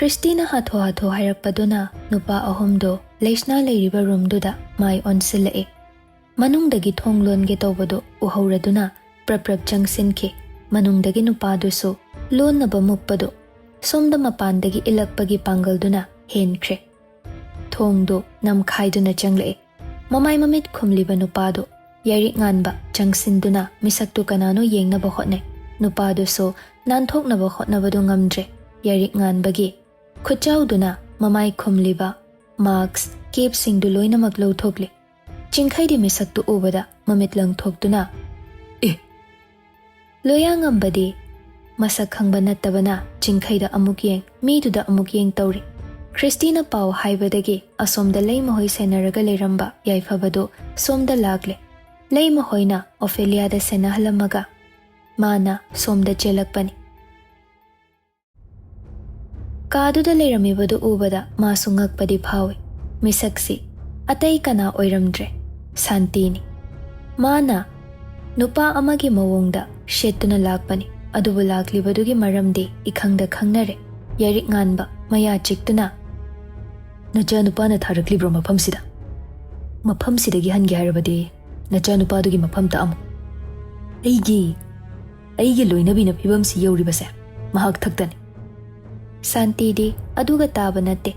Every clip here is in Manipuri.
Christina hatho hairakpaduna nupa ahomdo leishna leiriba roomduda mai onsilai. Manungdagi thonglonge tawbado uhauraduna praprap changsinki. Manungdagi nupadusu lonnaba mukpado somda mapandagi ilakpagi pangalduna henkre. Thongdo namkhaiduna changlai. Mamai mamit khumliba nupado yarik nganba changsinduna misaktu kanano yengnaba hotnai. Nupadusu nanthoknaba hotnabado ngamdre yarik nganbagi Khuchauduna mamai khumliba marks cape singdu loinamak lawthokli. Chingkhaidi misaktu ubada mamit langthokduna loyangambadi masak khangba nattabana chingkhaida amuk yeng miduda amuk yeng tawri. Christina Pau haibadagi asomda leimahoi senaraga leiramba yaifabado somda lagle. Leimahoina Ophelia da senahalamaga mana somda chelakpani. Kaduda leiramibadu ubada masungakpadi phawi. Misaksi atay kana oiramdre santini. Mana nupa amagi mawongda shetuna lakpani. Adubu laklibadugi maramdi ikhangda khangnare. Yarik nganba maya chiktuna. Nacha nupa na tharaklibro maphamsida. Maphamsidagi hangi harabadi nacha nupa dugi mafham ta'amu. Aigi loinabi na phibamsi yauribase mahak thaktani. Santi di aduga taba natte.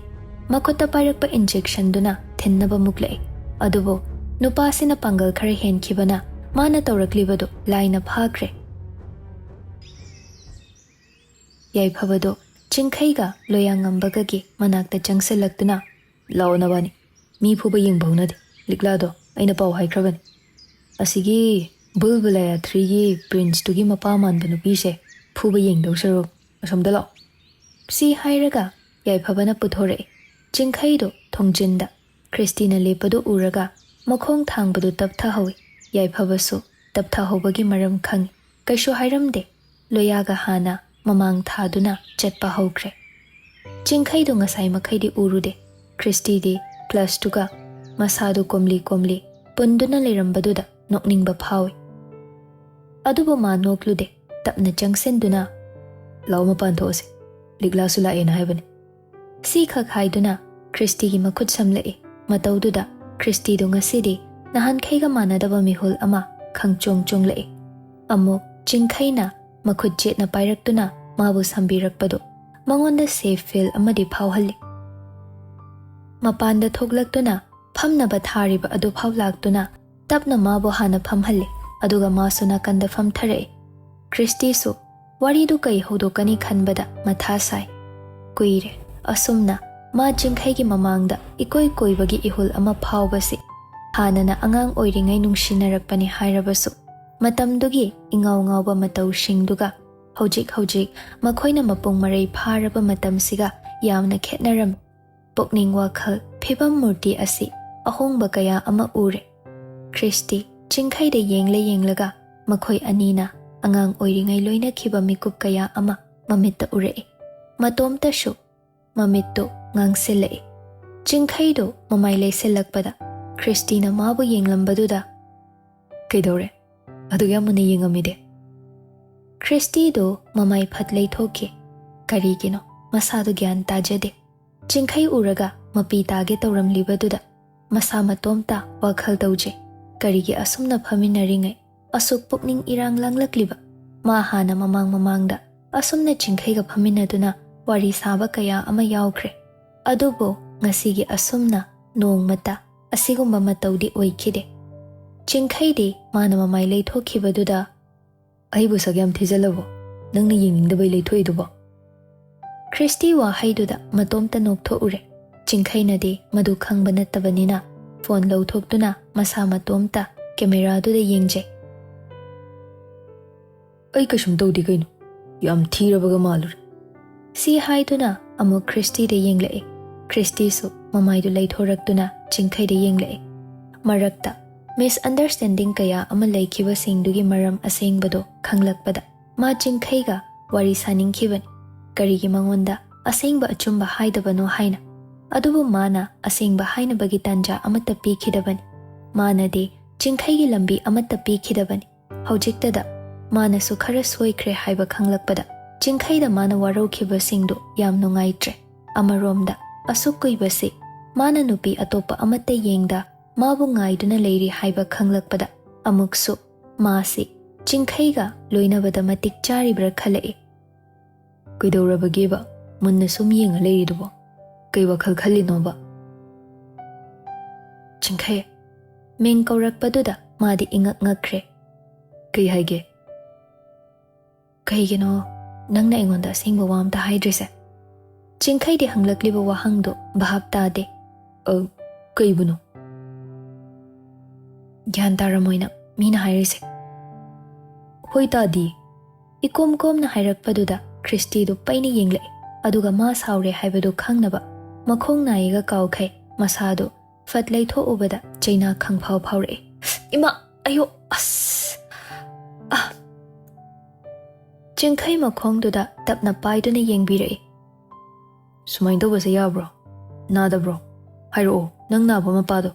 Makota parakpa injection duna thinnaba muklai. Adubo nupasina pangal khare henkibana mana tawraklibado laina phakre. Yaiphabado chingkhaiga loyangambagagi manakta changsilaktuna laonabani mi phuba yengbaunade liklado aina pau haikrabani. Asigi bulbulaya 3 gi prince tugi mapa manba nupise phuba yengdau saruk asomda lao. Si hairaga yaiphabana puthore chingkhaido thongjinda Christina lepadu uraga makhong thangbadu taptha hawi. Yaiphabasu taptha hobagi maram khangi kaishu hairamde loyaga hana mamang thaduna chatpa hokre. Chingkhaido ngasai makhaidi urude. Christy di plus 2 ga masadu komli punduna leirambaduda nokningba phawi. Adubo ma noklude tapna changsenduna lauma panthose liglasu laena haibani. Si khak haiduna Christy gi makhut samlai. Mataududa Christy do ngasidi nahan khaiga manadaba mihul ama khangchong lai. Amuk chingkhaina makhut jetna pairaktuna mabu sambirakpado mangonda safe feel amadi phawhalli. Mapanda thoglaktuna phamnaba thariba adu phawlaktuna tapna mabu hana phamhalli. Aduga masuna kanda phamthare. Christy su waridu kai hodokani khanbada matha sai. Kuire asumna ma chingkhaigi mamangda ikoi koibagi ihul ama phawbasi hanana angang oiringai nungshinarakpani hairabasu matamdugi ingaw ngawba matau singduga hojik makhoina mapung marai pharaba matamsiga yamna khetnaram. Pokning wakhal phibam murti asi ahongba kaya ama ure. Christy chingkhaida yenglaga makhoi anina angang oiringai loina khiba mikup kaya ama mamitta ure. Matomta shu mamitto ngangsilai. Chingkhaido mamai leisilakpada Christina mabu yenglambaduda kaidore aduga mune yengamide. Christy do mamai phatlei thoke karigino masadu gyan tajade. Chingkhai uraga mapi tage tawramlibaduda masa matomta wakhal tauje karigi asumna phaminaringai asuk pukning irang langlakliba ma hana mamangda asumna chingkhaiga phaminaduna wari saba kaya ama yaukre. Adubo ngasigi asumna nongmata asigumba matawdi oikhide. Chingkhaidi mana mamai leithokibaduda aibu sagyam thijalabo nangna yengingdabai leithoidubo. Christy wa haiduda matomta noktho ure. Chingkhainadi madu khangba nattabanina phone lawthoktuna masa matomta camera duda yengje. Ai kasum tawdi kaino yam thirabaga malure. Si haiduna amu Christy de yenglai. Christy su mamaidu leithoraktuna chingkhaida yenglai. Marakta misunderstanding kaya ama laikhiba singdugi maram asengbado khanglakpada ma chingkhaiga wari saningkhibani. Karigi mangonda asengba achumba haidabano haina. Adubu mana asengba haina bagi tanja amata pikhidabani. Mana de chingkhaigi lambi amata pikhidabani. Hojiktada mana su khara soikhre haiba khanglakpada chingkhaida mana warokhiba singdu yam nungaitre. Amaromda asuk kuibasi mana nupi atopa amata yengda mabu ngaiduna leiri haiba khanglakpada amuksu masi chingkhaiga loinabada matik charibra khalai. Kaidaurabageba munna sum yenga leiridubo kai wakhal khallinoba. Chingkhai meng kaurakpaduda madi ingak ngakre. Kai haige kaigino nangna ingonda singba wamta haidrise. Chingkhai di hanglakliba wahangdo bahab tade. Kaibuno gyan taramoina mina hairise. Hoi tadi ikom kom na hairakpaduda Christy do paini yengle aduga ma saure haibadu khangnaba makhong naiga kaukhai masado fatlai tho ubada chaina khangphau phaure. Ima ayo as Chingkhai makhongduda tapna paiduna yengbire. Sumain tobase yabro nadabro hairo nang naba mapado.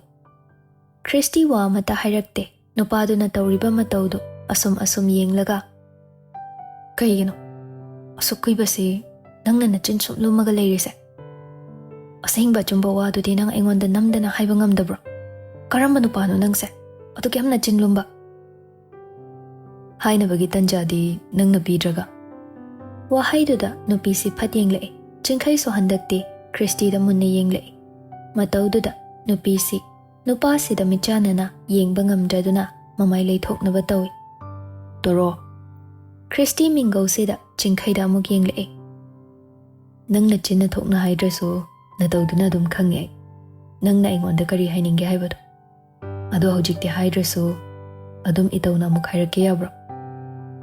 Christy wa mata hairakte nupaduna tawriba matawdo asum yenglaga. Kaigino asukkuibase nangna nachin sumlumaga leirise. Asingba chumba wadudi nang aingonda namdana haiba ngamdabro. Karamba nupano nangse adu kyam nachin lumba. Hainabagi tanjadi nang napidraga. Wahaiduda nupisi phat yenglai. Chingkhai so handakti Christy da munna yenglai. Matawduda nupisi nupasi da michanana yengba ngamdraduna mamai leithoknaba tawi. Toro Christy mingo sida Chingkhai da amuk yenglai. Nangna chinna thokna haidrasu natawduna dum khange. Nangna aingonda kari hainingge haibadu. Ado hojikti haidrasu adum itawna amuk hairake yabro.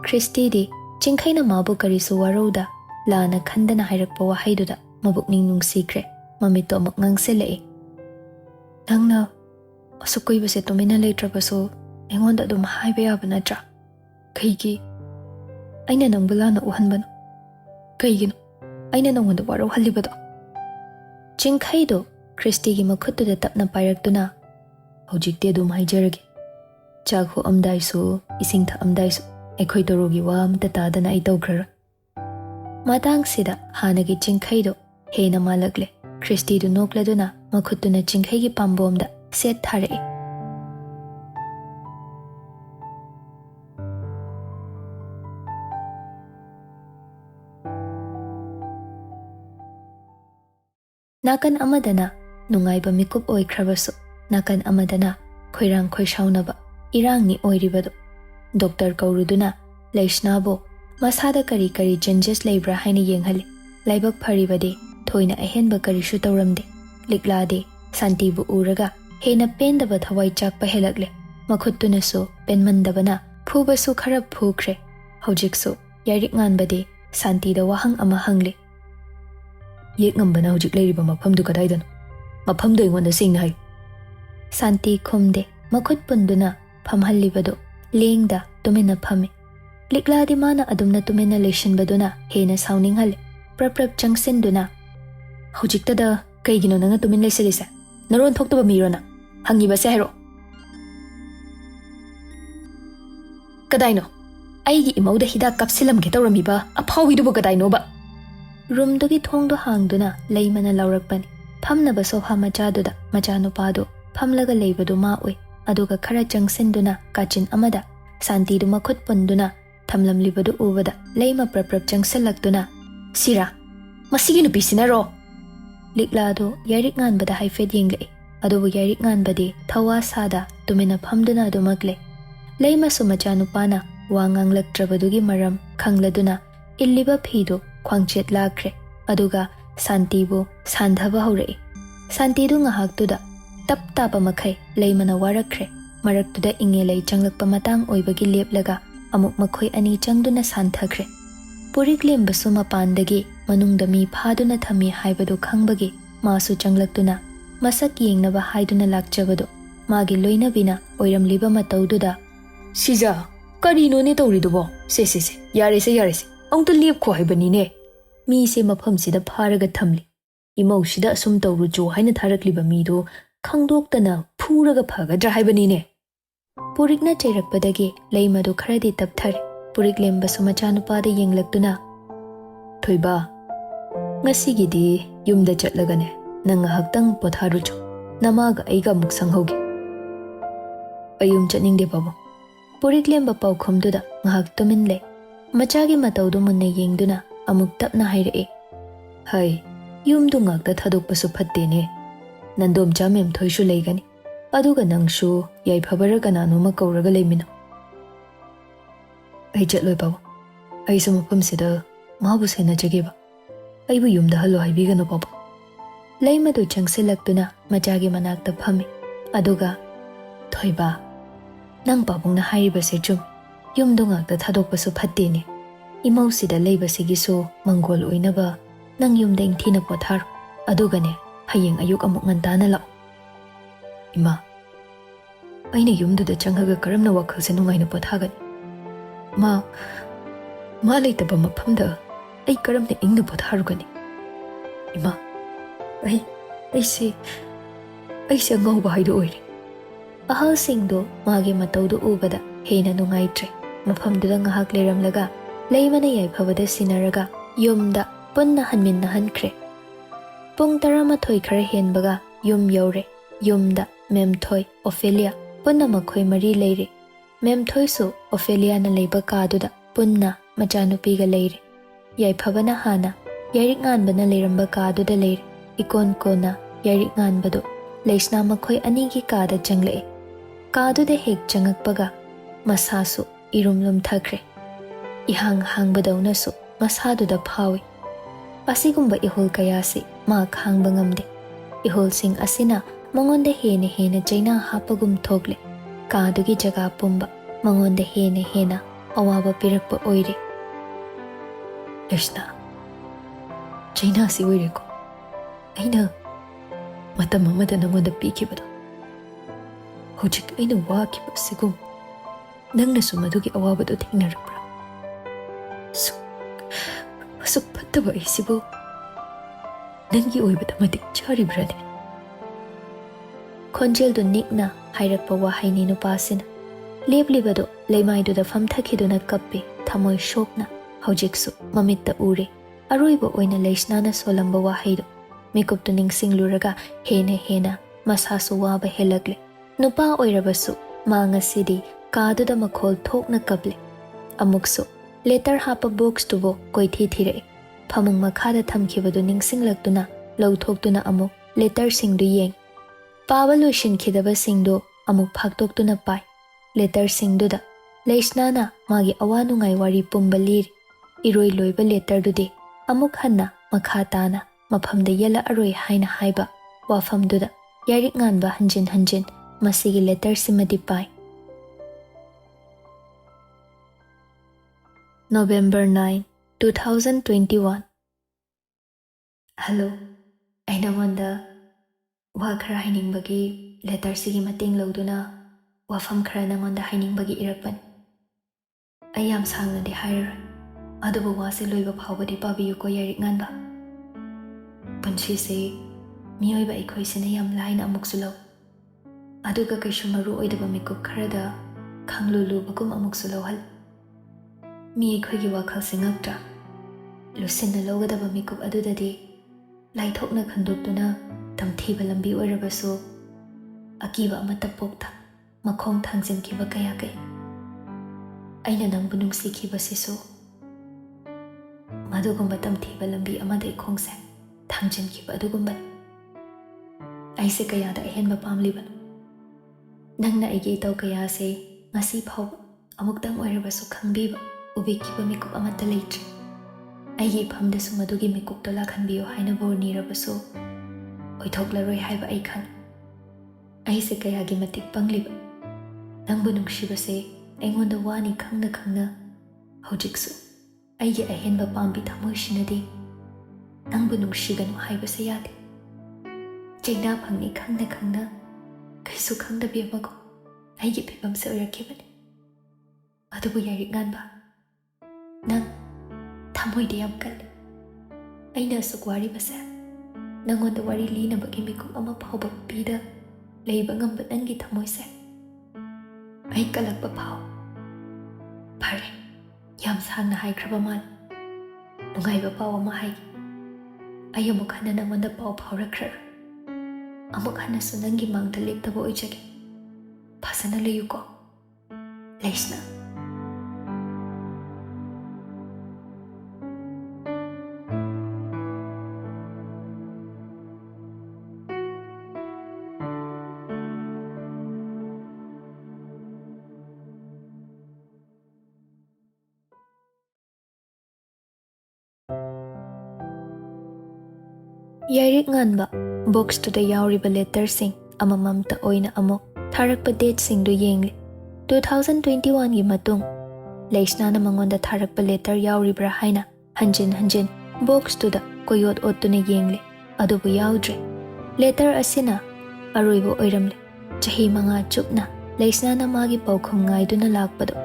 Christy di Chingkhai na mabu karisu warauda lana khandana hairakpa wahaiduda mabukning nungsikre mamito amuk ngangsilai. Nangna asukkuibase tumina leitrabasu aingonda adum haiba yaba natra. Kaigi aina nangbu lana uhanbano. Kaigino aina nangwanda warau halibado. Chingkhai do Christy gi makhuttuda tapna pairakduna hojikte adum haijarage. Chakhu amdaisu ising thaamdaisu Ekhoi torogi wa amta tadana ai tawgrara. Matang sida hanagi Chingkhai do hena malakle. Christy do nokladuna makhuttuna Chingkhai gi pambomda set tharai. Nakan amadana nungaiba mikup oikhrabasu nakan amadana khoirang khoisaunaba irangni oiribado. Doctor kauruduna Leishnabo masada kari changes laibra haina yenghali. Laibak pharibade thoina ahenba karishu tawramde. Liklade santibu uraga hena pendaba thawai chakpa helakle. Makhuttunasu penmandabana phubasu kharab phukre. Hojiksu yarik nganbade santida wahang ama hangle. Yek ngambana hojik leiriba mafamdu kadaidano. Mafamdu ingonda singna hai. Santi khumde makhut punduna phamhallibado lengda tumina phame. Likladi mana adumna tumina leishanbaduna hena sauninghale. Prap changsinduna. Hojiktada kaigino nanga tumin leisalisa. Naron thoktaba mirona. Hangibase hairo. Kadaino. Aigi imauda hidak kapsilamge tawramiba aphawiduba kadaino ba. Roomdugi thongdo hangduna leimana laurakpani. Phamnaba sofa machaduda machanupado phamlaga leibadu ma oi. Aduga khara changsinduna kachin amada santi du makhut punduna thamlamlibadu ubada leima prap changsalakduna sira masigi nupi sinaro. Liklado yarik nganbada haifed yenglai. Adubu yarik nganbadi thawa sada tumina phamduna adumakle. Leima sumachanupana wanganglaktrabadugi maram khangladuna illiba phidu khwangchet lakre. Aduga santibu sandhaba haurai. Santidu ngahaktuda tap tapa makai leimana warakre. Maraktuda ingelai changlakpa matang oibagi leplaga amuk makhoi ani changduna santhakre. Purik lembasu mapandagi manungda mi phaduna thami haibadu khangbagi masu changlaktuna masak yengnaba haiduna lakchabadu magi loinabina oiramliba mataududa sija karino ne tawridubo se yarese amta lepkho haibanine. Mi se mafamsida pharaga thamli imausida asum tawrujo haina tharakliba mido khangdoktana phuraga phagadra haibanine. Purikna chairakpadagi leimadu kharadi tapthare. Purik lembasu machanupada yenglaktuna thoiba Ngasigidi yumda chatlagane nang ngahaktang potharucho namaga aiga amuk sanghauge. Ayum chatningde babo. Puriklemba paukhomduda ngahak tuminle. Machagi mataudu munna yengduna amuk tapna hairee. Hai, yumdu ngakta thadokpasu phattene. Nandom chamem thoishu leigani. Aduga nangshu yaiphabara kananoma kauraga leimina. Ai chatloi babo. Ai sa mafamsida mabu senajageba. Aibu yumda halo haibigano babo. Leimadu changsilaktuna machagi manakta phami. Aduga thoiba. Nang babungna hairibase chum. Yumdu ngakta thadokpasu phattene. Imausida leibasigisu mangol oinaba. Nang yumda ingthina pothar. Adugane hayeng ayuk amuk ngantana lao. Ima. Aina yumduda changhaga karamna wakhalse nungaina pothagani. Ma leitaba mafamda ai karamna ingna potharugani. Ima. Aise angauba haidu oire. Ahalsingdo magi mataudu ubada heina nungaitre. Mafamduda ngahak leramlaga leimana yaiphabada sinaraga yumda punna hanminna hankre. Pung 12 khara henbaga yum yaure. Yumda Memthoi Ophelia punna makhoi mari leire. Memthoi su Ophelia na leiba kaduda punna machanupiga leire. Yaiphabana hana yarik nganbana leiramba kaduda leire. Ikon kona yarik nganbadu leisna makhoi anigi kada changle. Kaduda hek changakpaga masasu irumlum thakre. Ihang hangbadauna su masaduda phawi. Asigumba ihol kayasi ma khangba ngamde. Ihol sing asina mangonda hena China hapagum thogle. Kadugi jaga pumba mangonda hena awaba pirakpa oire. Leshna China si oire ko. Aina matam amada nangonda pikibado. Hojik aina wakiba sigum nangna sumadugi awabado thingnarapra. Asuk pattaba isibo nangi oibada matik charibrane. Konjeldu nikna hairakpa wahaini nupasina. Leblibado leimaiduda famthakiduna kappi thamoi shokna hojiksu mamitta ure. Aroiba oina leisnana solamba wahaido mikuptu ningsingluraga hena masasu waba helagle. Nupa oirabasu ma ngasidi kaduda makhol thokna kable. Amuksu letter hapa books tubo koithi thire. Phamung makhada thamkhibadu ningsinglaktuna lauthokduna amuk letter singdu yeng. Paba loishinkhidaba singdo amuk phaktoktuna pai. Letter singduda leisnana magi awanungai wari pumba liri. Iroi loiba letter dudi amuk hanna makhatana mafamda yala aroi haina haiba wafamduda yarik nganba hanjin masigi letter simadi pai. November 9, 2021. Hello, aina wanda wa khara hainingbagi letter sigi mating lauduna wafam khara nangonda hainingbagi irakpan. Ayam sangna de hairar adubu wase loiba phawbadi pabiyu ko yarik nganba. Punchi se miyoiba ikhoi sina yam laina amuk sulau. Aduga kaishu maru oidaba mikup kharada khanglulu bakum amuk sulau hal. Mi ikhoi wakhal singakta lusinna logadaba mikup adudadi laithokna khanduptuna tamthiba lambi oirabasu akiba amata pokta makhong thangjinkhiba kaya aina nangbu nungsikhiba sisu madugumba tamthiba lambi amada ikhongse thangjinkhiba adugumba aise kayada ahenba pamlibanu nangna aige itaw kaya se ngasi phawba amuktang oirabasu khangbiba ubikiba mikup amata leitre. Aigi phamda sumadugi mikup tola khanbiyo haina borni rabasu oithoklaroi haiba ai khang. Aise kayagi matik pangliba nangbu nungsibase aingonda wani khangna hojiksu aigi ahenba pambi thamoi shinadi nangbu nungsiganu haibase yade. China phangni khangna kaisu khangdabi amago aigi phibamse oirakibani. Adubu yarik nganba nang thamoi de yam kal. Aina sukwari basa nangonda wari lina bagi mikum ama phawba pida leiba ngamba nangi thamoi se. Ai kalakba phaw. Phare yam sangna haikraba mal. Nungaiba paw ama hai. ꯑꯩ ꯑꯃꯨꯛ ꯍꯟꯅ ꯅꯪꯉꯣꯟꯗ ꯄꯥꯎ ꯐꯥꯎꯔꯛꯈ꯭ꯔꯔꯣꯏ ꯑꯃꯨꯛ ꯍꯟꯅꯁꯨ ꯅꯪꯒꯤ ꯃꯥꯡꯗ ꯂꯦꯞꯇꯕ ꯑꯣꯏꯖꯒꯦ ꯐꯖꯅ ꯂꯩꯌꯨꯀꯣ ꯂꯩꯁꯅꯥ ꯌꯥꯏꯔꯤꯛ ꯉꯥꯟꯕ ꯕꯣꯛꯁꯇꯨꯗ ꯌꯥꯎꯔꯤꯕ ꯂꯦꯇꯔꯁꯤꯡ ꯑꯃꯃꯝꯇ ꯑꯣꯏꯅ ꯑꯃꯨꯛ ꯊꯥꯔꯛꯄ ꯗꯦꯠꯁꯤꯡꯗꯨ ꯌꯦꯡꯂꯤ 2021ꯒꯤ ꯃꯇꯨꯡ ꯂꯩꯁꯅꯥꯅ ꯃꯉꯣꯟꯗ ꯊꯥꯔꯛꯄ ꯂꯦꯇꯔ ꯌꯥꯎꯔꯤꯕ꯭ꯔꯥ ꯍꯥꯏꯅ ꯍꯟꯖꯤꯟ ꯍꯟꯖꯤꯟ ꯕꯣꯛꯁꯇꯨꯗ ꯀꯣꯌꯣꯠ ꯑꯣꯠꯇꯨꯅ ꯌꯦꯡꯂꯤ ꯑꯗꯨꯕꯨ ꯌꯥꯎꯗ꯭ꯔꯦ ꯂꯦꯇꯔ ꯑꯁꯤꯅ ꯑꯔꯣꯏꯕ ꯑꯣꯏꯔꯝꯂꯦ ꯆꯍꯤ 5 ꯆꯨꯞꯅ ꯂꯩꯁꯅꯥꯅ ꯃꯥꯒꯤ ꯄꯥꯎꯈꯨꯝ ꯉꯥꯏꯗꯨꯅ ꯂꯥꯛꯄꯗꯣ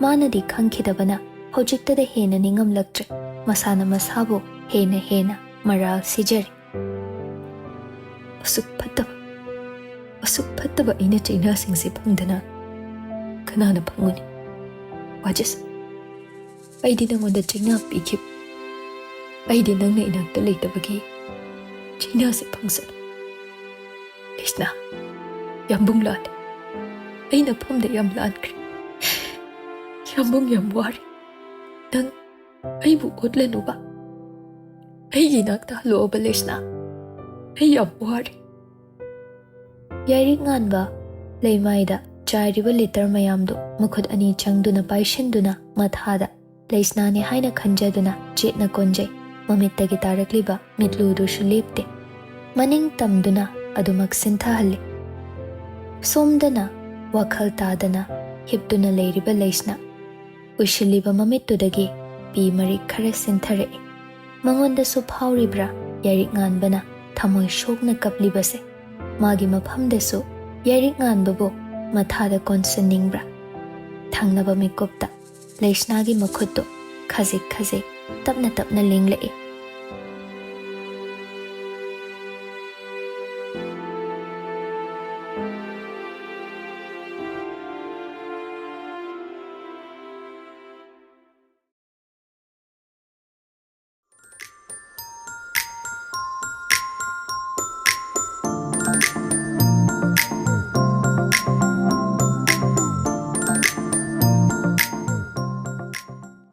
ꯃꯥꯅꯗꯤ ꯈꯪꯈꯤꯗꯕꯅ ꯍꯧꯖꯤꯛꯇꯗ ꯍꯦꯟꯅ ꯅꯤꯡꯉꯝꯂꯛꯇ꯭ꯔꯦ ꯃꯁꯥꯅ ꯃꯁꯥꯕꯨ ꯍꯦꯟꯅ ꯃꯔꯥꯜ ꯁꯤꯖꯔꯤ ꯑꯁꯨꯛ ꯐꯠꯇꯕ ꯑꯩꯅ ꯆꯩꯅꯥꯁꯤꯡꯁꯦ ꯐꯪꯗꯅ ꯀꯅꯥꯅ ꯐꯪꯒꯅꯤ ꯋꯥꯖꯁ ꯑꯩꯗꯤ ꯅꯉꯣꯟꯗ ꯆꯩꯅꯥ ꯄꯤꯈꯤꯕ ꯑꯩꯗꯤ ꯅꯪꯅ ꯏꯅꯥꯛꯇ ꯂꯩꯇꯕꯒꯤ ꯆꯩꯅꯥꯁꯦ ꯐꯪꯁꯅꯨ ꯂꯩꯁꯅꯥ ꯌꯥꯝꯕꯨꯡ ꯂꯥꯜꯂꯦ ꯑꯩꯅ ꯐꯝꯗ ꯌꯥꯝ ꯂꯥꯟꯈ꯭ꯔꯦ ꯌꯥꯝꯕꯨꯡ ꯌꯥꯝ ꯋꯥꯔꯦ ꯅꯪ ꯑꯩꯕꯨ ꯑꯣꯠꯂꯅꯨꯕ ꯑꯩꯒꯤ ꯏꯅꯥꯛꯇ ꯍꯜꯂꯛꯑꯣꯕ ꯂꯩꯁꯅꯥ ꯑꯩ ꯌꯥꯝ ꯋꯥꯔꯦ ꯌꯥꯏꯔꯤꯛ ꯉꯥꯟꯕ ꯂꯩꯃꯥꯏꯗ ꯆꯥꯏꯔꯤꯕ ꯂꯤꯇꯔ ꯃꯌꯥꯝꯗꯨ ꯃꯈꯨꯠ ꯑꯅꯤ ꯆꯪꯗꯨꯅ ꯄꯥꯏꯁꯤꯟꯗꯨꯅ ꯃꯊꯥꯗ ꯂꯩꯁꯅꯥꯅꯤ ꯍꯥꯏꯅ ꯈꯟꯖꯗꯨꯅ ꯆꯦꯠꯅ ꯀꯣꯟꯖꯩ ꯃꯃꯤꯠꯇꯒꯤ ꯇꯥꯔꯛꯂꯤꯕ ꯃꯤꯠꯂꯨꯗꯨꯁꯨ ꯂꯦꯞꯇꯦ ꯃꯅꯤꯡ ꯇꯝꯗꯨꯅ ꯑꯗꯨꯃꯛ ꯁꯤꯟꯊꯍꯜꯂꯤ ꯁꯣꯝꯗꯅ ꯋꯥꯈꯜ ꯇꯥꯗꯅ ꯍꯤꯞꯇꯨꯅ ꯂꯩꯔꯤꯕ ꯂꯩꯁꯅꯥ ꯎꯏꯁꯤꯜꯂꯤꯕ ꯃꯃꯤꯠꯇꯨꯗꯒꯤ ꯄꯤ ꯃꯔꯤꯛ ꯈꯔ ꯁꯤꯟꯊꯔꯛꯏ ꯃꯉꯣꯟꯗꯁꯨ ꯐꯥꯎꯔꯤꯕ꯭ꯔꯥ ꯌꯥꯏꯔꯤꯛ ꯉꯥꯟꯕꯅ ꯊꯃꯣꯏ ꯁꯣꯛꯅ ꯀꯞꯂꯤꯕꯁꯦ ꯃꯥꯒꯤ ꯃꯐꯝꯗꯁꯨ ꯌꯥꯏꯔꯤꯛ ꯉꯥꯟꯕꯕꯨ ꯃꯊꯥꯗ ꯀꯣꯟꯁꯤꯟꯅꯤꯡꯕ꯭ꯔꯥ ꯊꯪꯅꯕ ꯃꯤꯀꯨꯞꯇ ꯂꯩꯁꯅꯥꯒꯤ ꯃꯈꯨꯠꯇꯨ ꯈꯖꯤꯛ ꯇꯞꯅ ꯂꯦꯡꯂꯛꯏ